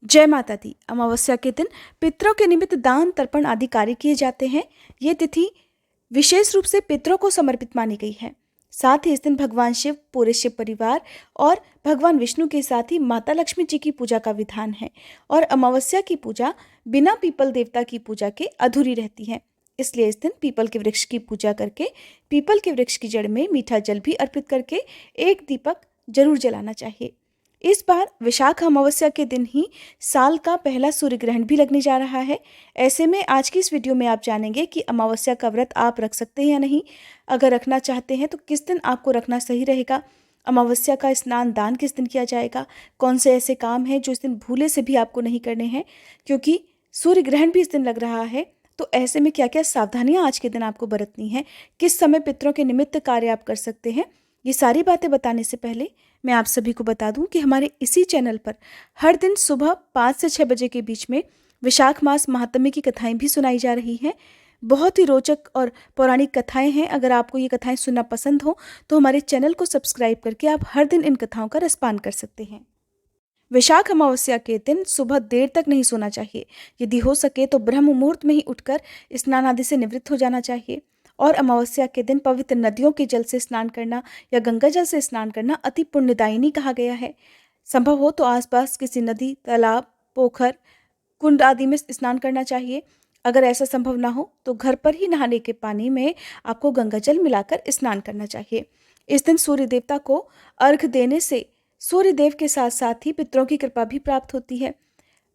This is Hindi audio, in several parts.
जय माता दी। अमावस्या के दिन पितरों के निमित्त दान तर्पण आदि कार्य किए जाते हैं। ये तिथि विशेष रूप से पितरों को समर्पित मानी गई है। साथ ही इस दिन भगवान शिव, पूरे शिव परिवार और भगवान विष्णु के साथ ही माता लक्ष्मी जी की पूजा का विधान है। और अमावस्या की पूजा बिना पीपल देवता की पूजा के अधूरी रहती है। इसलिए इस दिन पीपल के वृक्ष की पूजा करके पीपल के वृक्ष की जड़ में मीठा जल भी अर्पित करके एक दीपक जरूर जलाना चाहिए। इस बार विशाख अमावस्या के दिन ही साल का पहला सूर्य ग्रहण भी लगने जा रहा है। ऐसे में आज की इस वीडियो में आप जानेंगे कि अमावस्या का व्रत आप रख सकते हैं या नहीं। अगर रखना चाहते हैं तो किस दिन आपको रखना सही रहेगा। अमावस्या का स्नान दान किस दिन किया जाएगा। कौन से ऐसे काम हैं जो इस दिन भूले से भी आपको नहीं करने हैं, क्योंकि सूर्य ग्रहण भी इस दिन लग रहा है। तो ऐसे में क्या क्या सावधानियां आज के दिन आपको बरतनी है, किस समय पितरों के निमित्त कार्य आप कर सकते हैं, ये सारी बातें बताने से पहले मैं आप सभी को बता दूं कि हमारे इसी चैनल पर हर दिन सुबह 5 से 6 बजे के बीच में विशाख मास महात्म्य की कथाएं भी सुनाई जा रही हैं। बहुत ही रोचक और पौराणिक कथाएं हैं। अगर आपको ये कथाएं सुनना पसंद हो तो हमारे चैनल को सब्सक्राइब करके आप हर दिन इन कथाओं का रसपान कर सकते हैं। विशाख अमावस्या के दिन सुबह देर तक नहीं सोना चाहिए। यदि हो सके तो ब्रह्म मुहूर्त में ही उठकर स्नान आदि से निवृत्त हो जाना चाहिए। और अमावस्या के दिन पवित्र नदियों के जल से स्नान करना या गंगा जल से स्नान करना अति पुण्यदायिनी कहा गया है। संभव हो तो आसपास किसी नदी, तालाब, पोखर, कुंड आदि में स्नान करना चाहिए। अगर ऐसा संभव ना हो तो घर पर ही नहाने के पानी में आपको गंगा जल मिलाकर स्नान करना चाहिए। इस दिन सूर्य देवता को अर्घ देने से सूर्य देव के साथ साथ ही पितरों की कृपा भी प्राप्त होती है।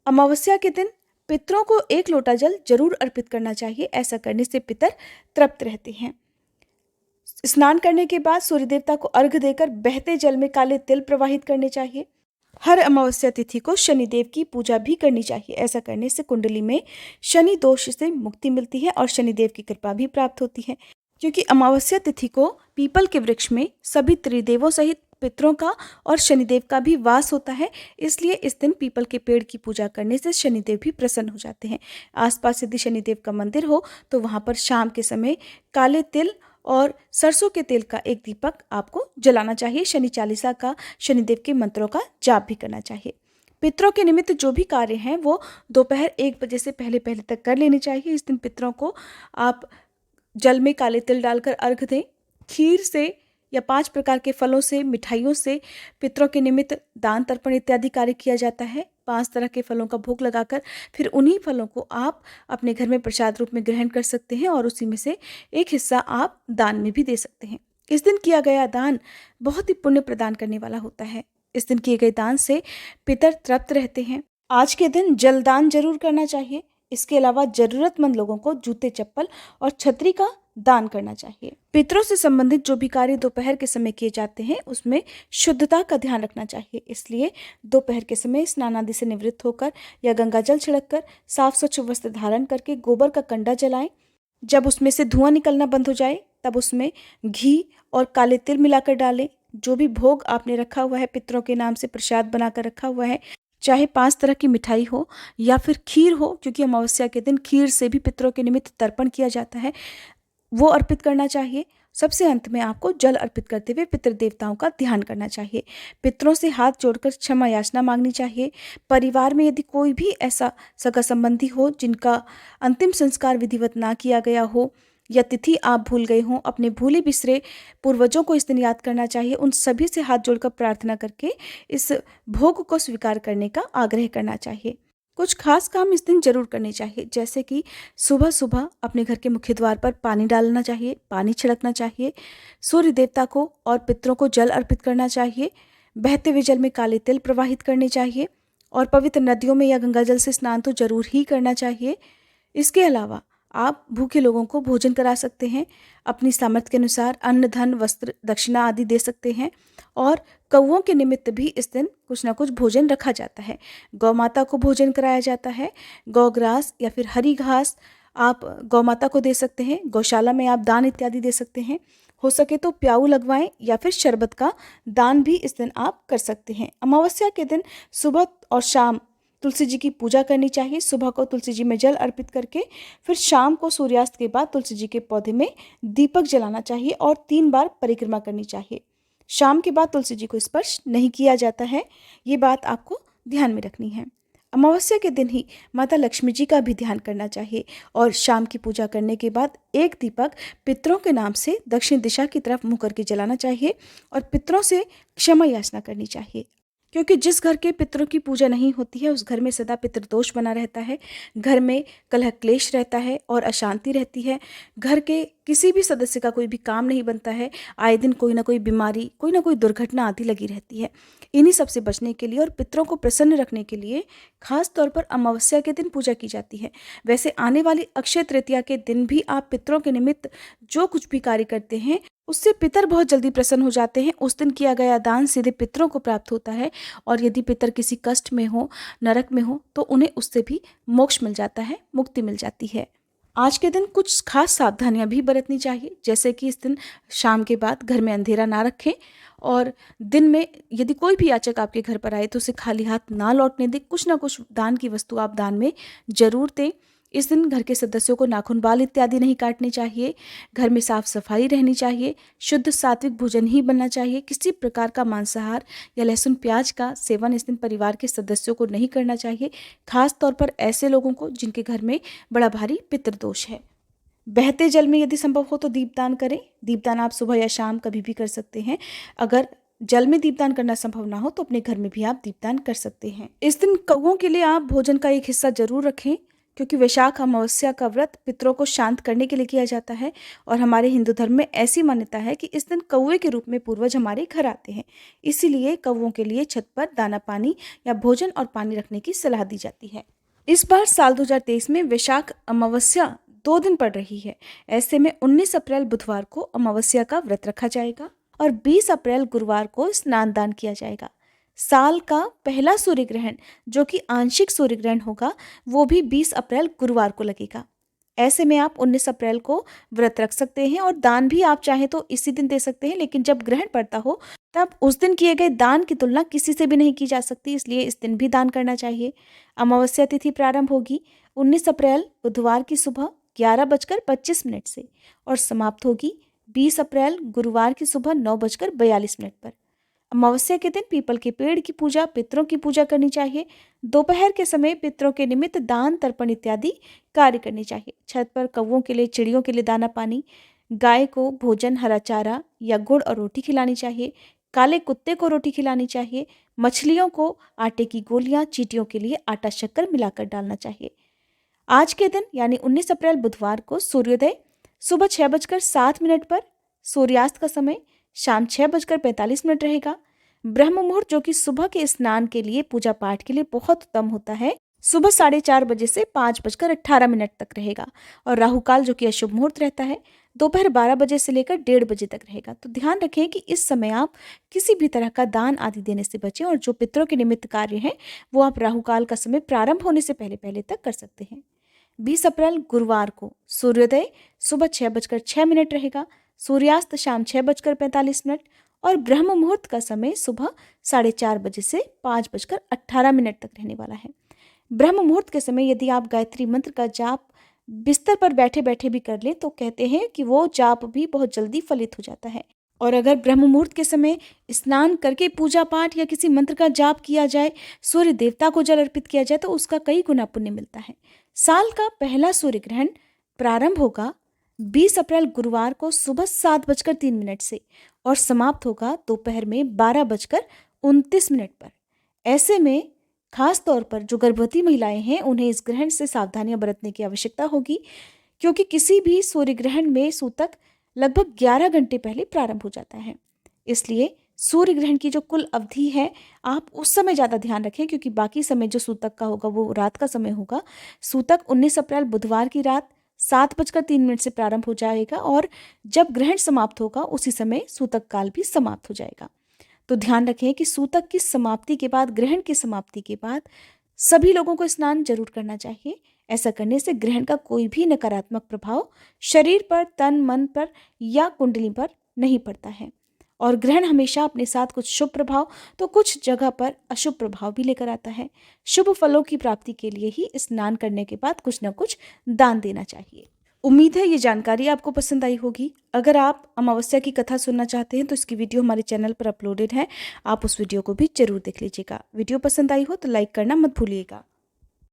अमावस्या के दिन पितरों को 1 लोटा जल जरूर अर्पित करना चाहिए। ऐसा करने से पितर तृप्त रहते हैं। स्नान करने के बाद सूर्य देवता को अर्घ देकर बहते जल में काले तिल प्रवाहित करने चाहिए। हर अमावस्या तिथि को शनिदेव की पूजा भी करनी चाहिए। ऐसा करने से कुंडली में शनि दोष से मुक्ति मिलती है और शनिदेव की कृपा भी प्राप्त होती है। क्योंकि अमावस्या तिथि को पीपल के वृक्ष में सभी त्रिदेवों सहित पितरों का और शनिदेव का भी वास होता है, इसलिए इस दिन पीपल के पेड़ की पूजा करने से शनिदेव भी प्रसन्न हो जाते हैं। आसपास यदि शनिदेव का मंदिर हो तो वहां पर शाम के समय काले तिल और सरसों के तेल का एक दीपक आपको जलाना चाहिए। शनि चालीसा का, शनिदेव के मंत्रों का जाप भी करना चाहिए। पितरों के निमित्त जो भी कार्य हैं वो दोपहर 1 बजे से पहले पहले तक कर लेने चाहिए। इस दिन पितरों को आप जल में काले तिल डालकर अर्घ दें। खीर से या 5 प्रकार के फलों से, मिठाइयों से पितरों के निमित्त दान तर्पण इत्यादि कार्य किया जाता है। 5 तरह के फलों का भोग लगाकर फिर उन्हीं फलों को आप अपने घर में प्रसाद रूप में ग्रहण कर सकते हैं और उसी में से एक हिस्सा आप दान में भी दे सकते हैं। इस दिन किया गया दान बहुत ही पुण्य प्रदान करने वाला होता है। इस दिन किए गए दान से पितर तृप्त रहते हैं। आज के दिन जलदान जरूर करना चाहिए। इसके अलावा जरूरतमंद लोगों को जूते, चप्पल और छतरी का दान करना चाहिए। पितरों से संबंधित जो भी कार्य दोपहर के समय किए जाते हैं उसमें शुद्धता का ध्यान रखना चाहिए। इसलिए दोपहर के समय स्नान आदि से निवृत्त होकर या गंगा जल छिड़ककर साफ स्वच्छ वस्त्र धारण करके गोबर का कंडा जलाएं। जब उसमें से धुआं निकलना बंद हो जाए तब उसमें घी और काले तिल मिलाकर डालें। जो भी भोग आपने रखा हुआ है, पितरों के नाम से प्रसाद बनाकर रखा हुआ है, चाहे 5 तरह की मिठाई हो या फिर खीर हो, क्योंकि अमावस्या के दिन खीर से भी पितरों के निमित्त तर्पण किया जाता है, वो अर्पित करना चाहिए। सबसे अंत में आपको जल अर्पित करते हुए पितृ देवताओं का ध्यान करना चाहिए। पितरों से हाथ जोड़कर क्षमा याचना मांगनी चाहिए। परिवार में यदि कोई भी ऐसा सगा संबंधी हो जिनका अंतिम संस्कार विधिवत ना किया गया हो या तिथि आप भूल गए हों, अपने भूले बिसरे पूर्वजों को इस दिन याद करना चाहिए। उन सभी से हाथ जोड़कर प्रार्थना करके इस भोग को स्वीकार करने का आग्रह करना चाहिए। कुछ खास काम इस दिन जरूर करने चाहिए, जैसे कि सुबह सुबह अपने घर के मुख्य द्वार पर पानी डालना चाहिए, पानी छिड़कना चाहिए, सूर्य देवता को और पितरों को जल अर्पित करना चाहिए, बहते हुए जल में काले तिल प्रवाहित करने चाहिए और पवित्र नदियों में या गंगा जल से स्नान तो जरूर ही करना चाहिए। इसके अलावा आप भूखे लोगों को भोजन करा सकते हैं। अपनी सामर्थ्य के अनुसार अन्न, धन, वस्त्र, दक्षिणा आदि दे सकते हैं। और कौओं के निमित्त भी इस दिन कुछ ना कुछ भोजन रखा जाता है। गौ माता को भोजन कराया जाता है। गौग्रास या फिर हरी घास आप गौ माता को दे सकते हैं। गौशाला में आप दान इत्यादि दे सकते हैं। हो सके तो प्याऊ लगवाएं या फिर शरबत का दान भी इस दिन आप कर सकते हैं। अमावस्या के दिन सुबह और शाम तुलसी जी की पूजा करनी चाहिए। सुबह को तुलसी जी में जल अर्पित करके फिर शाम को सूर्यास्त के बाद तुलसी जी के पौधे में दीपक जलाना चाहिए और 3 बार परिक्रमा करनी चाहिए। शाम के बाद तुलसी जी को स्पर्श नहीं किया जाता है, ये बात आपको ध्यान में रखनी है। अमावस्या के दिन ही माता लक्ष्मी जी का भी ध्यान करना चाहिए और शाम की पूजा करने के बाद एक दीपक पितरों के नाम से दक्षिण दिशा की तरफ मुंह करके जलाना चाहिए और पितरों से क्षमा याचना करनी चाहिए, क्योंकि जिस घर के पितरों की पूजा नहीं होती है उस घर में सदा पितृदोष बना रहता है, घर में कलह क्लेश रहता है और अशांति रहती है। घर के किसी भी सदस्य का कोई भी काम नहीं बनता है, आए दिन कोई ना कोई बीमारी, कोई ना कोई दुर्घटना आदि लगी रहती है। इन्हीं सब से बचने के लिए और पितरों को प्रसन्न रखने के लिए खास तौर पर अमावस्या के दिन पूजा की जाती है। वैसे आने वाली अक्षय तृतीया के दिन भी आप पितरों के निमित्त जो कुछ भी कार्य करते हैं उससे पितर बहुत जल्दी प्रसन्न हो जाते हैं। उस दिन किया गया दान सीधे पितरों को प्राप्त होता है और यदि पितर किसी कष्ट में हो, नरक में हो, तो उन्हें उससे भी मोक्ष मिल जाता है, मुक्ति मिल जाती है। आज के दिन कुछ खास सावधानियां भी बरतनी चाहिए, जैसे कि इस दिन शाम के बाद घर में अंधेरा ना रखें और दिन में यदि कोई भी याचक आपके घर पर आए तो उसे खाली हाथ ना लौटने दें। कुछ ना कुछ दान की वस्तु आप दान में जरूर दें। इस दिन घर के सदस्यों को नाखून, बाल इत्यादि नहीं काटने चाहिए। घर में साफ सफाई रहनी चाहिए। शुद्ध सात्विक भोजन ही बनना चाहिए। किसी प्रकार का मांसाहार या लहसुन प्याज का सेवन इस दिन परिवार के सदस्यों को नहीं करना चाहिए, खास तौर पर ऐसे लोगों को जिनके घर में बड़ा भारी पितृदोष है। बहते जल में यदि संभव हो तो दीपदान करें। दीपदान आप सुबह या शाम कभी भी कर सकते हैं। अगर जल में दीपदान करना संभव ना हो तो अपने घर में भी आप दीपदान कर सकते हैं। इस दिन कौओं के लिए आप भोजन का एक हिस्सा जरूर रखें, क्योंकि वैशाख अमावस्या का व्रत पितरों को शांत करने के लिए किया जाता है और हमारे हिंदू धर्म में ऐसी मान्यता है कि इस दिन कौवे के रूप में पूर्वज हमारे घर आते हैं। इसीलिए कौवों के लिए छत पर दाना पानी या भोजन और पानी रखने की सलाह दी जाती है। इस बार साल 2023 में वैशाख अमावस्या 2 दिन पड़ रही है। ऐसे में 19 अप्रैल बुधवार को अमावस्या का व्रत रखा जाएगा और 20 अप्रैल गुरुवार को स्नान दान किया जाएगा। साल का पहला सूर्य ग्रहण, जो कि आंशिक सूर्य ग्रहण होगा, वो भी 20 अप्रैल गुरुवार को लगेगा। ऐसे में आप 19 अप्रैल को व्रत रख सकते हैं और दान भी आप चाहें तो इसी दिन दे सकते हैं, लेकिन जब ग्रहण पड़ता हो तब उस दिन किए गए दान की तुलना किसी से भी नहीं की जा सकती, इसलिए इस दिन भी दान करना चाहिए। अमावस्या तिथि प्रारंभ होगी 19 अप्रैल बुधवार की सुबह 11:25 से और समाप्त होगी 20 अप्रैल गुरुवार की सुबह 9:42 पर। अमावस्या के दिन पीपल के पेड़ की पूजा, पितरों की पूजा करनी चाहिए। दोपहर के समय पितरों के निमित्त दान, तर्पण इत्यादि कार्य करनी चाहिए। छत पर कौवों के लिए, चिड़ियों के लिए दाना पानी, गाय को भोजन, हरा चारा या गुड़ और रोटी खिलानी चाहिए। काले कुत्ते को रोटी खिलानी चाहिए। मछलियों को आटे की गोलियां, चींटियों के लिए आटा शक्कर मिलाकर डालना चाहिए। आज के दिन यानी 19 अप्रैल बुधवार को सूर्योदय सुबह 6:07 पर, सूर्यास्त का समय शाम 6:45 रहेगा। ब्रह्म मुहूर्त, जो कि सुबह के स्नान के लिए, पूजा पाठ के लिए बहुत उत्तम होता है, सुबह 4:30 से 5:18 तक रहेगा और राहु काल, जो कि अशुभ मुहूर्त रहता है, दोपहर 12 से लेकर 1:30 तक रहेगा। तो ध्यान रखें कि इस समय आप किसी भी तरह का दान आदि देने से बचें और जो पितरों के निमित्त कार्य हैं वो आप राहु काल का समय प्रारंभ होने से पहले पहले तक कर सकते हैं। 20 अप्रैल गुरुवार को सूर्योदय सुबह 6:06 रहेगा, सूर्यास्त शाम 6:45 और ब्रह्म मुहूर्त का समय सुबह 4:30 से 5:18 तक रहने वाला है। ब्रह्म मुहूर्त के समय यदि आप गायत्री मंत्र का जाप बिस्तर पर बैठे बैठे भी कर लें तो कहते हैं कि वो जाप भी बहुत जल्दी फलित हो जाता है। और अगर ब्रह्म मुहूर्त के समय स्नान करके पूजा पाठ या किसी मंत्र का जाप किया जाए, सूर्य देवता को जल अर्पित किया जाए, तो उसका कई गुना पुण्य मिलता है। साल का पहला सूर्य ग्रहण प्रारंभ होगा 20 अप्रैल गुरुवार को सुबह 7:03 से और समाप्त होगा दोपहर में 12:29 पर। ऐसे में खास तौर पर जो गर्भवती महिलाएं हैं उन्हें इस ग्रहण से सावधानियां बरतने की आवश्यकता होगी, क्योंकि किसी भी सूर्य ग्रहण में सूतक लगभग 11 घंटे पहले प्रारंभ हो जाता है। इसलिए सूर्य ग्रहण की जो कुल अवधि है आप उस समय ज़्यादा ध्यान रखें, क्योंकि बाकी समय जो सूतक का होगा वो रात का समय होगा। सूतक 19 अप्रैल बुधवार की रात 7:03 से प्रारंभ हो जाएगा और जब ग्रहण समाप्त होगा उसी समय सूतक काल भी समाप्त हो जाएगा। तो ध्यान रखें कि सूतक की समाप्ति के बाद, ग्रहण की समाप्ति के बाद सभी लोगों को स्नान जरूर करना चाहिए। ऐसा करने से ग्रहण का कोई भी नकारात्मक प्रभाव शरीर पर, तन मन पर या कुंडली पर नहीं पड़ता है। और ग्रहण हमेशा अपने साथ कुछ शुभ प्रभाव तो कुछ जगह पर अशुभ प्रभाव भी लेकर आता है। शुभ फलों की प्राप्ति के लिए ही स्नान करने के बाद कुछ न कुछ दान देना चाहिए। उम्मीद है ये जानकारी आपको पसंद आई होगी। अगर आप अमावस्या की कथा सुनना चाहते हैं तो इसकी वीडियो हमारे चैनल पर अपलोडेड है, आप उस वीडियो को भी जरूर देख लीजिएगा। वीडियो पसंद आई हो तो लाइक करना मत भूलिएगा।